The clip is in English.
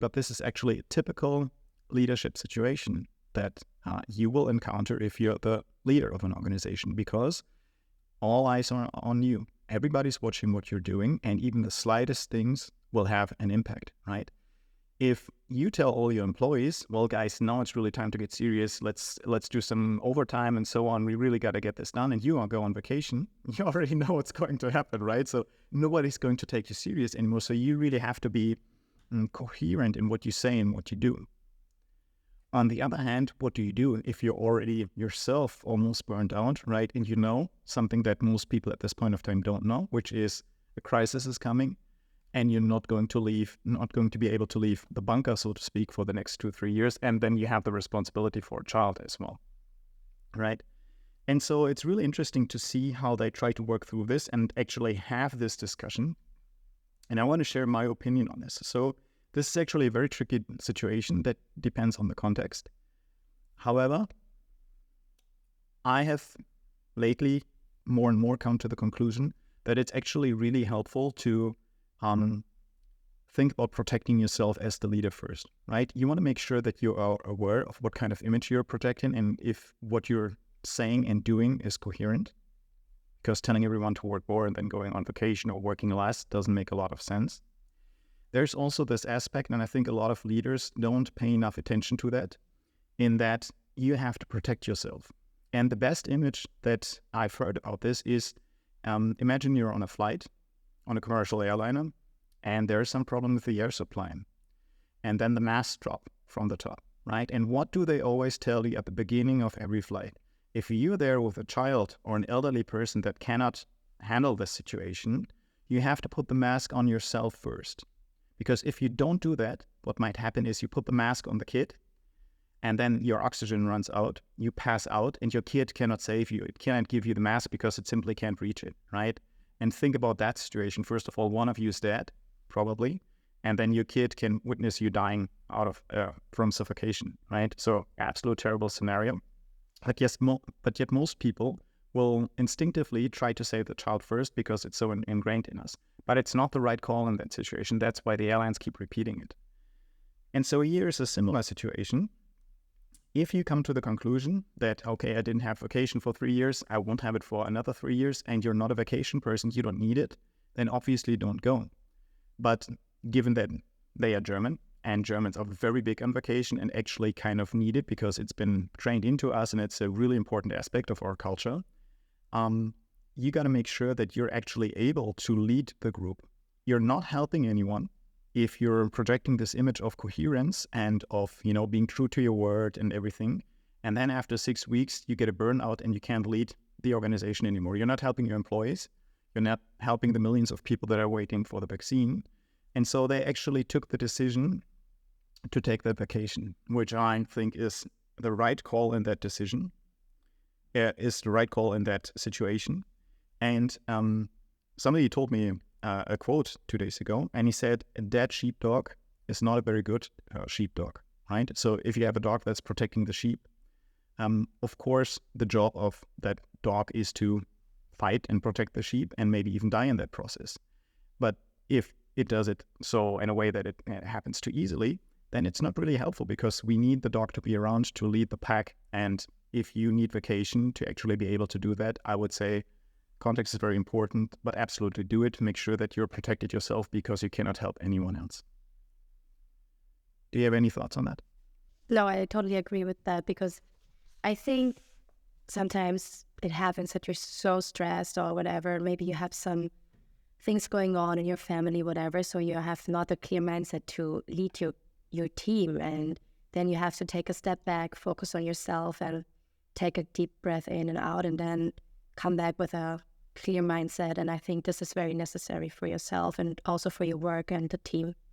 but this is actually a typical leadership situation that you will encounter if you're the leader of an organization, because all eyes are on you. Everybody's watching what you're doing, and even the slightest things will have an impact, right? If you tell all your employees, well, guys, now it's really time to get serious. Let's do some overtime and so on. We really got to get this done. And you all go on vacation. You already know what's going to happen, right? So nobody's going to take you serious anymore. So you really have to be coherent in what you say and what you do. On the other hand, what do you do if you're already yourself almost burned out, right? And you know something that most people at this point of time don't know, which is a crisis is coming, and you're not going to be able to leave the bunker, so to speak, for the next 2-3 years. And then you have the responsibility for a child as well, right? And so it's really interesting to see how they try to work through this and actually have this discussion. And I want to share my opinion on this. So this is actually a very tricky situation that depends on the context. However, I have lately more and more come to the conclusion that it's actually really helpful to think about protecting yourself as the leader first, right? You want to make sure that you are aware of what kind of image you're projecting and if what you're saying and doing is coherent, because telling everyone to work more and then going on vacation or working less doesn't make a lot of sense. There's also this aspect, and I think a lot of leaders don't pay enough attention to that, in that you have to protect yourself. And the best image that I've heard about this is, imagine you're on a flight, on a commercial airliner, and there's some problem with the air supply. And then the masks drop from the top, right? And what do they always tell you at the beginning of every flight? If you're there with a child or an elderly person that cannot handle this situation, you have to put the mask on yourself first. Because if you don't do that, what might happen is you put the mask on the kid, and then your oxygen runs out, you pass out, and your kid cannot save you. It cannot give you the mask because it simply can't reach it, right? And think about that situation. First of all, one of you is dead, probably, and then your kid can witness you dying out of from suffocation, right? So absolute terrible scenario. But yet most people will instinctively try to save the child first because it's so ingrained in us. But it's not the right call in that situation. That's why the airlines keep repeating it. And so here is a similar situation. If you come to the conclusion that, okay, I didn't have vacation for 3 years, I won't have it for another 3 years, and you're not a vacation person, you don't need it, then obviously don't go. But given that they are German, and Germans are very big on vacation and actually kind of need it because it's been trained into us and it's a really important aspect of our culture, you got to make sure that you're actually able to lead the group. You're not helping anyone if you're projecting this image of coherence and of, being true to your word and everything. And then after 6 weeks, you get a burnout and you can't lead the organization anymore. You're not helping your employees. You're not helping the millions of people that are waiting for the vaccine. And so they actually took the decision to take that vacation, which I think is the right call in that decision, is the right call in that situation. And somebody told me a quote 2 days ago, and he said, a dead sheepdog is not a very good sheepdog, right? So if you have a dog that's protecting the sheep, of course, the job of that dog is to fight and protect the sheep and maybe even die in that process. But if it does it so in a way that it happens too easily, then it's not really helpful because we need the dog to be around to lead the pack. And if you need vacation to actually be able to do that, I would say context is very important, but absolutely do it. Make sure that you're protected yourself because you cannot help anyone else. Do you have any thoughts on that? No, I totally agree with that because I think sometimes it happens that you're so stressed or whatever. Maybe you have some things going on in your family, whatever. So you have not a clear mindset to lead your team. And then you have to take a step back, focus on yourself and take a deep breath in and out and then come back with a clear mindset. And I think this is very necessary for yourself and also for your work and the team.